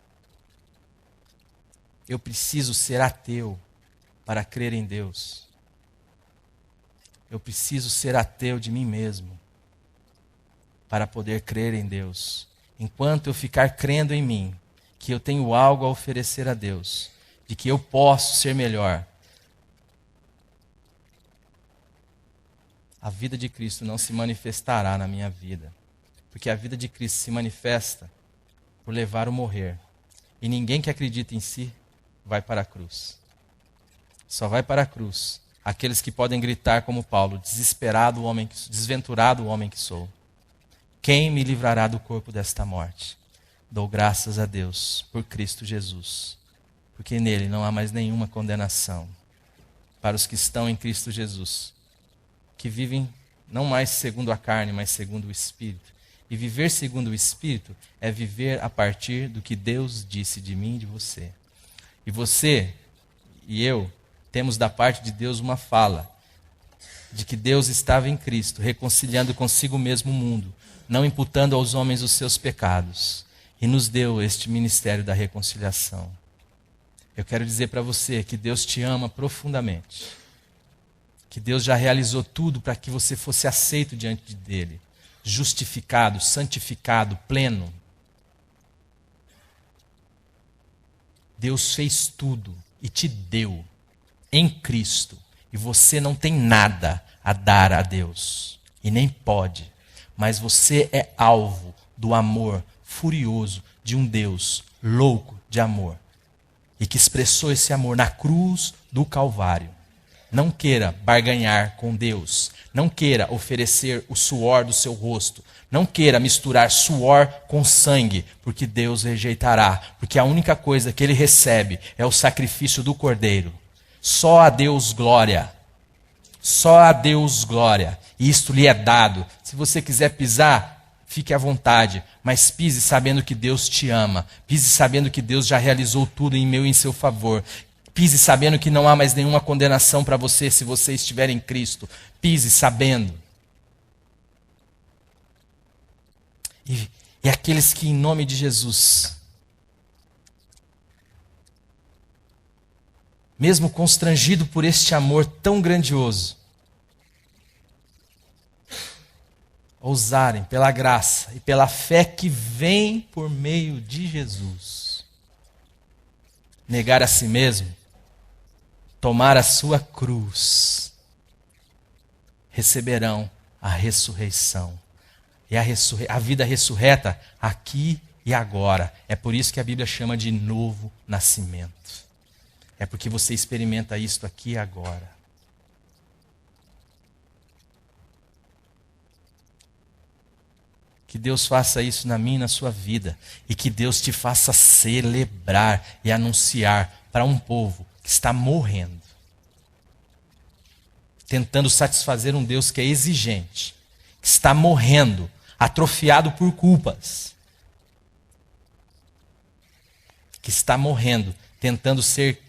Eu preciso ser ateu para crer em Deus. Eu preciso ser ateu de mim mesmo para poder crer em Deus. Enquanto eu ficar crendo em mim, que eu tenho algo a oferecer a Deus, de que eu posso ser melhor, a vida de Cristo não se manifestará na minha vida. Porque a vida de Cristo se manifesta por levar o morrer. E ninguém que acredita em si vai para a cruz. Só vai para a cruz aqueles que podem gritar como Paulo: desesperado homem, desventurado homem que sou. Quem me livrará do corpo desta morte? Dou graças a Deus por Cristo Jesus, porque nele não há mais nenhuma condenação para os que estão em Cristo Jesus, que vivem não mais segundo a carne, mas segundo o Espírito. E viver segundo o Espírito é viver a partir do que Deus disse de mim e de você. E você e eu temos da parte de Deus uma fala de que Deus estava em Cristo, reconciliando consigo mesmo o mundo, não imputando aos homens os seus pecados, e nos deu este ministério da reconciliação. Eu quero dizer para você que Deus te ama profundamente, que Deus já realizou tudo para que você fosse aceito diante dele, justificado, santificado, pleno. Deus fez tudo e te deu em Cristo. E você não tem nada a dar a Deus. E nem pode. Mas você é alvo do amor furioso de um Deus louco de amor. E que expressou esse amor na cruz do Calvário. Não queira barganhar com Deus. Não queira oferecer o suor do seu rosto. Não queira misturar suor com sangue, porque Deus rejeitará. Porque a única coisa que ele recebe é o sacrifício do Cordeiro. Só a Deus glória. Só a Deus glória. E isto lhe é dado. Se você quiser pisar, fique à vontade. Mas pise sabendo que Deus te ama. Pise sabendo que Deus já realizou tudo em meu e em seu favor. Pise sabendo que não há mais nenhuma condenação para você se você estiver em Cristo. Pise sabendo. E aqueles que em nome de Jesus, mesmo constrangido por este amor tão grandioso, ousarem pela graça e pela fé que vem por meio de Jesus, negar a si mesmo, tomar a sua cruz, receberão a ressurreição. E a vida ressurreta aqui e agora. É por isso que a Bíblia chama de novo nascimento. É porque você experimenta isto aqui e agora. Que Deus faça isso na minha e na sua vida. E que Deus te faça celebrar e anunciar para um povo que está morrendo, tentando satisfazer um Deus que é exigente, que está morrendo, atrofiado por culpas, que está morrendo, tentando ser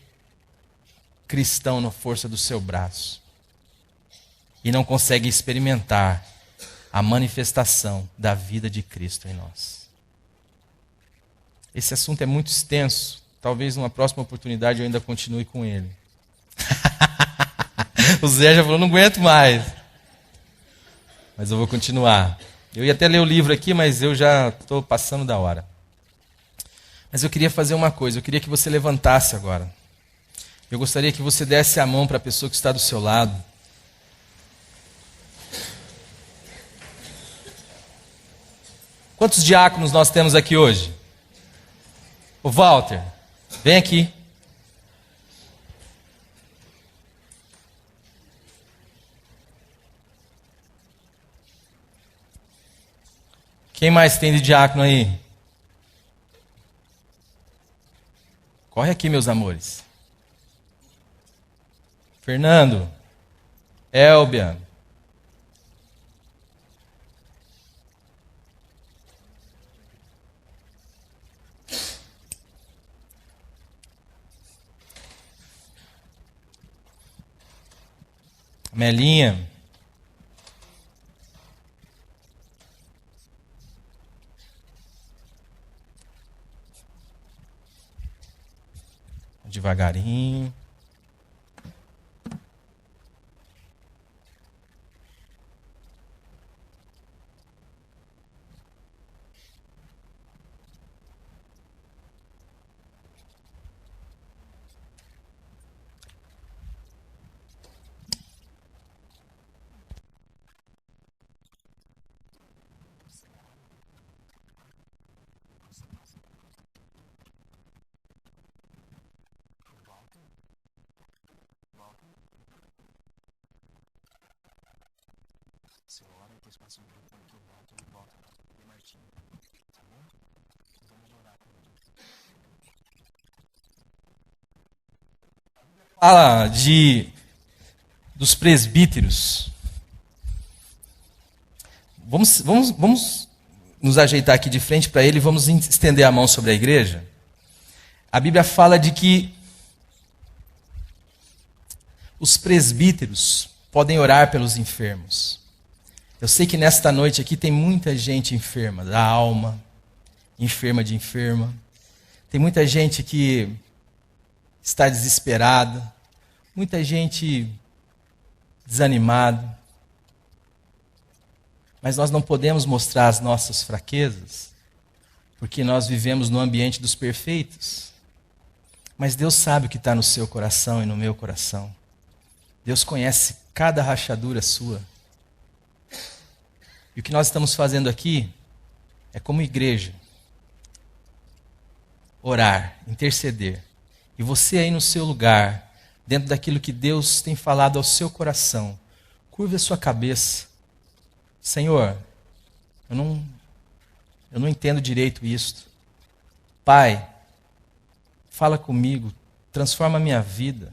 cristão na força do seu braço, e não consegue experimentar a manifestação da vida de Cristo em nós. Esse assunto é muito extenso, talvez numa próxima oportunidade eu ainda continue com ele. O Zé já falou, não aguento mais. Mas eu vou continuar. Eu ia até ler o livro aqui, mas eu já estou passando da hora. Mas eu queria fazer uma coisa, eu queria que você levantasse agora. Eu gostaria que você desse a mão para a pessoa que está do seu lado. Quantos diáconos nós temos aqui hoje? O Walter, vem aqui. Quem mais tem de diácono aí? Corre aqui, meus amores. Fernando, Elbia. Melinha. Devagarinho. Fala dos presbíteros. Vamos nos ajeitar aqui de frente para ele e vamos estender a mão sobre a igreja. A Bíblia fala de que os presbíteros podem orar pelos enfermos. Eu sei que nesta noite aqui tem muita gente enferma da alma, enferma de enferma. Tem muita gente que está desesperada, muita gente desanimada. Mas nós não podemos mostrar as nossas fraquezas, porque nós vivemos no ambiente dos perfeitos. Mas Deus sabe o que está no seu coração e no meu coração. Deus conhece cada rachadura sua. E o que nós estamos fazendo aqui é, como igreja, orar, interceder. E você aí no seu lugar, dentro daquilo que Deus tem falado ao seu coração, curve a sua cabeça. Senhor, eu não entendo direito isto. Pai, fala comigo, transforma a minha vida.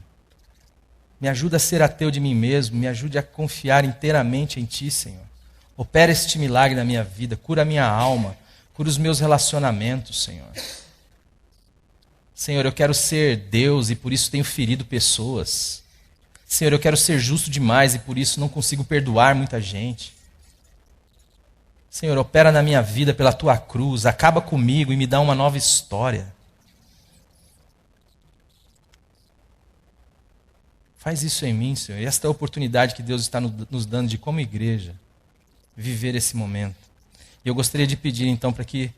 Me ajuda a ser ateu de mim mesmo, me ajude a confiar inteiramente em Ti, Senhor. Opera este milagre na minha vida, cura a minha alma, cura os meus relacionamentos, Senhor. Senhor, eu quero ser Deus e por isso tenho ferido pessoas. Senhor, eu quero ser justo demais e por isso não consigo perdoar muita gente. Senhor, opera na minha vida pela Tua cruz, acaba comigo e me dá uma nova história. Faz isso em mim, Senhor. E esta é a oportunidade que Deus está nos dando de, como igreja, viver esse momento. E eu gostaria de pedir, então, para que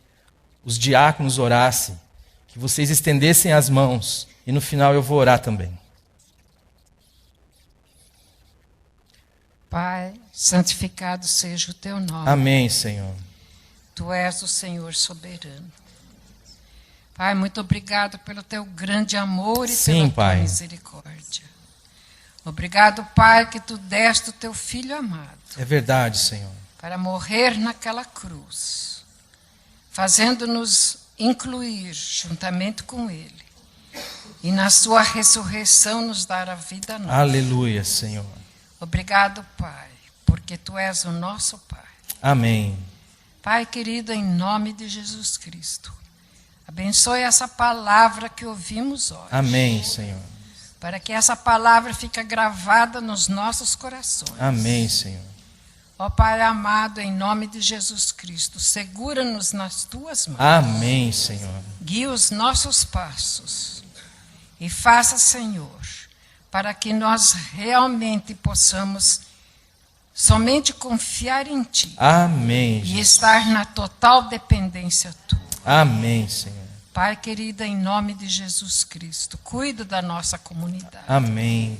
os diáconos orassem, que vocês estendessem as mãos, e no final eu vou orar também. Pai, santificado seja o Teu nome. Amém, Senhor. Tu és o Senhor soberano. Pai, muito obrigado pelo Teu grande amor e Sim, pela Pai. Tua misericórdia. Obrigado, Pai, que Tu deste o Teu Filho amado É verdade, Senhor. para morrer naquela cruz, fazendo-nos incluir juntamente com Ele e na Sua ressurreição nos dar a vida nova. Aleluia, Senhor. Obrigado, Pai, porque Tu és o nosso Pai. Amém. Pai querido, em nome de Jesus Cristo, abençoe essa palavra que ouvimos hoje. Amém, Senhor. Para que essa palavra fique gravada nos nossos corações. Amém, Senhor. Ó Pai amado, em nome de Jesus Cristo, segura-nos nas Tuas mãos. Amém, Senhor. Guia os nossos passos. E faça, Senhor, para que nós realmente possamos somente confiar em Ti. Amém. E estar na total dependência Tua. Amém, Senhor. Pai querido, em nome de Jesus Cristo, cuida da nossa comunidade. Amém.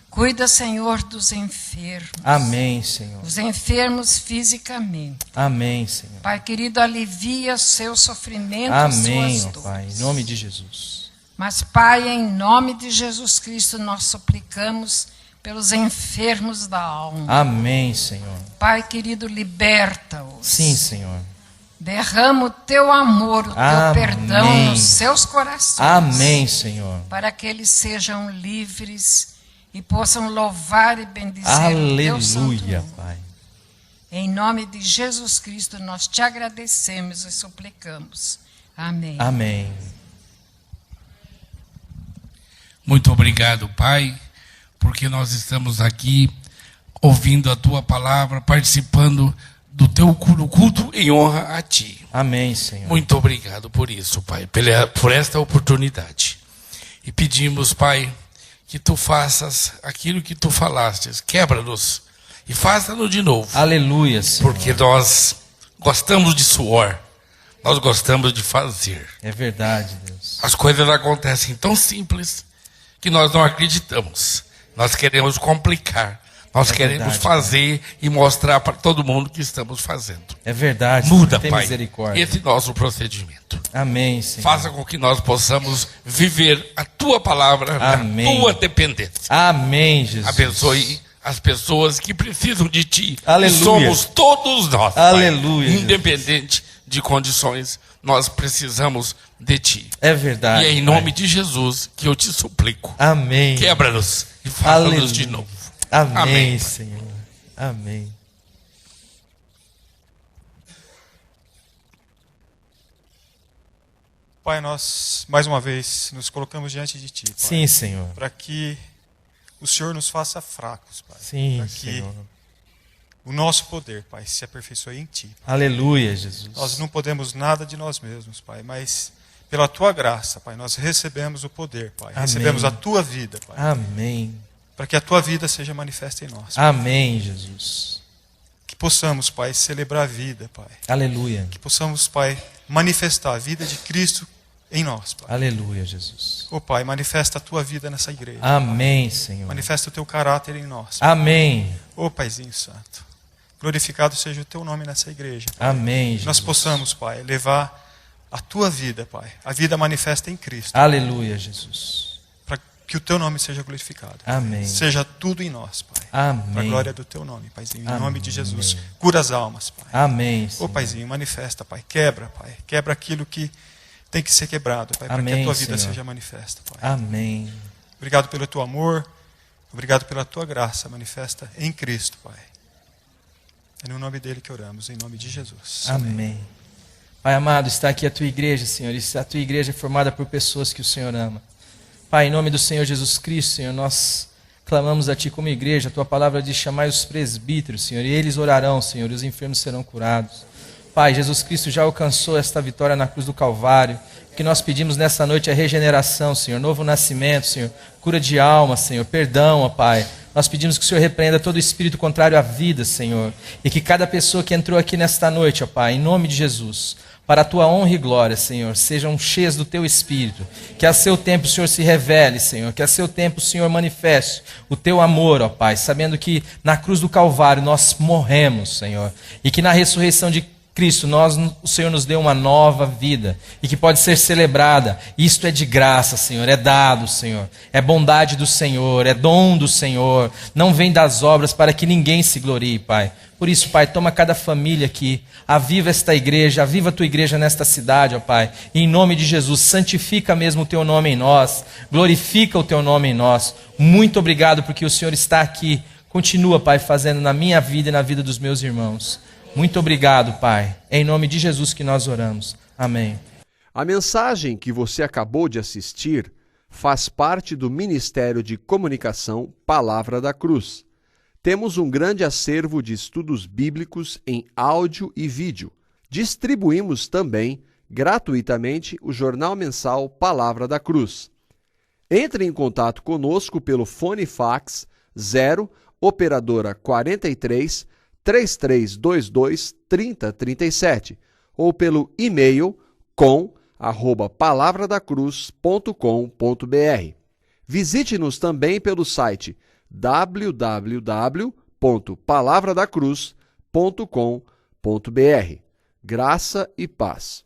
Cuida, Senhor, dos enfermos. Amém, Senhor. Os enfermos fisicamente. Amém, Senhor. Pai querido, alivia os seus sofrimentos, Amém, suas ó dores. Pai, em nome de Jesus. Mas, Pai, em nome de Jesus Cristo, nós suplicamos pelos enfermos da alma. Amém, Senhor. Pai querido, liberta-os. Sim, Senhor. Derrama o teu amor, o teu Amém. perdão nos seus corações. Amém, Senhor. Para que eles sejam livres e possam louvar e bendizer o teu santo Aleluia, nome. Pai. Em nome de Jesus Cristo, nós te agradecemos e suplicamos. Amém. Amém. Muito obrigado, Pai, porque nós estamos aqui ouvindo a Tua palavra, participando do Teu culto em honra a Ti. Amém, Senhor. Muito obrigado por isso, Pai, por esta oportunidade. E pedimos, Pai, que Tu faças aquilo que Tu falastes, quebra-nos e faça-nos de novo. Aleluia, Senhor. Porque nós gostamos de suor, nós gostamos de fazer. É verdade, Deus. As coisas acontecem tão simples que nós não acreditamos. Nós queremos complicar. Nós queremos verdade, fazer e mostrar para todo mundo que estamos fazendo. É verdade. Muda, Tem Pai, misericórdia. esse nosso procedimento. Amém, Senhor. Faça com que nós possamos viver a Tua palavra, Amém. a Tua dependência. Amém, Jesus. Abençoe as pessoas que precisam de Ti. Aleluia. E somos todos nós, Aleluia, Pai. Jesus. Independente de condições, nós precisamos de Ti. É verdade. E é em Pai. nome de Jesus que eu te suplico. Amém. Quebra-nos e faça-nos Aleluia. de novo. Amém, Amém, Pai. Senhor. Amém. Pai, nós mais uma vez nos colocamos diante de Ti, Pai, Sim, Senhor. para que o Senhor nos faça fracos, Pai. Sim, para que Senhor. o nosso poder, Pai, se aperfeiçoe em Ti. Aleluia, Jesus. Nós não podemos nada de nós mesmos, Pai, mas pela Tua graça, Pai, nós recebemos o poder, Pai. Amém. Recebemos a Tua vida, Pai, Amém. para que a Tua vida seja manifesta em nós. Amém, Jesus. Que possamos, Pai, celebrar a vida, Pai. Aleluia. Que possamos, Pai, manifestar a vida de Cristo em nós, Pai. Aleluia, Jesus. Ô, Pai, manifesta a Tua vida nessa igreja. Amém, Senhor. Manifesta o Teu caráter em nós. Amém. Ô, Paizinho Santo, glorificado seja o Teu nome nessa igreja. Amém, Que Jesus. nós possamos, Pai, levar a Tua vida, Pai, a vida manifesta em Cristo, Aleluia, Jesus. para que o Teu nome seja glorificado. Amém. Seja tudo em nós, Pai. Amém. Para a glória do Teu nome, Paizinho. Em Amém. nome de Jesus. Cura as almas, Pai. Amém, Ô, Senhor. Paizinho, manifesta, Pai. Quebra, Pai. Quebra aquilo que tem que ser quebrado, Pai, para que a Amém, Tua vida Senhor. seja manifesta, Pai. Amém. Obrigado pelo Teu amor. Obrigado pela Tua graça manifesta em Cristo, Pai. É no nome dele que oramos, em nome de Jesus. Amém. Pai amado, está aqui a Tua igreja, Senhor. E a Tua igreja é formada por pessoas que o Senhor ama. Pai, em nome do Senhor Jesus Cristo, Senhor, nós clamamos a Ti como igreja. A Tua palavra diz: chamai os presbíteros, Senhor, e eles orarão, Senhor, e os enfermos serão curados. Pai, Jesus Cristo já alcançou esta vitória na cruz do Calvário. O que nós pedimos nessa noite é regeneração, Senhor, novo nascimento, Senhor, cura de alma, Senhor, perdão, ó Pai. Nós pedimos que o Senhor repreenda todo espírito contrário à vida, Senhor, e que cada pessoa que entrou aqui nesta noite, ó Pai, em nome de Jesus, para a Tua honra e glória, Senhor, sejam cheias do Teu Espírito, que a seu tempo o Senhor se revele, Senhor, que a seu tempo o Senhor manifeste o Teu amor, ó Pai, sabendo que na cruz do Calvário nós morremos, Senhor, e que na ressurreição de Cristo, o Senhor nos deu uma nova vida e que pode ser celebrada. Isto é de graça, Senhor, é dado, Senhor, é bondade do Senhor, é dom do Senhor, não vem das obras para que ninguém se glorie, Pai. Por isso, Pai, toma cada família aqui, aviva esta igreja, aviva a Tua igreja nesta cidade, ó Pai, e em nome de Jesus, santifica mesmo o Teu nome em nós, glorifica o Teu nome em nós. Muito obrigado porque o Senhor está aqui, continua, Pai, fazendo na minha vida e na vida dos meus irmãos. Muito obrigado, Pai. É em nome de Jesus que nós oramos. Amém. A mensagem que você acabou de assistir faz parte do Ministério de Comunicação Palavra da Cruz. Temos um grande acervo de estudos bíblicos em áudio e vídeo. Distribuímos também, gratuitamente, o jornal mensal Palavra da Cruz. Entre em contato conosco pelo fone fax 0 operadora 43 3322 3037 ou pelo e-mail com@palavradacruz.com.br. Visite-nos também pelo site www.palavradacruz.com.br. Graça e paz.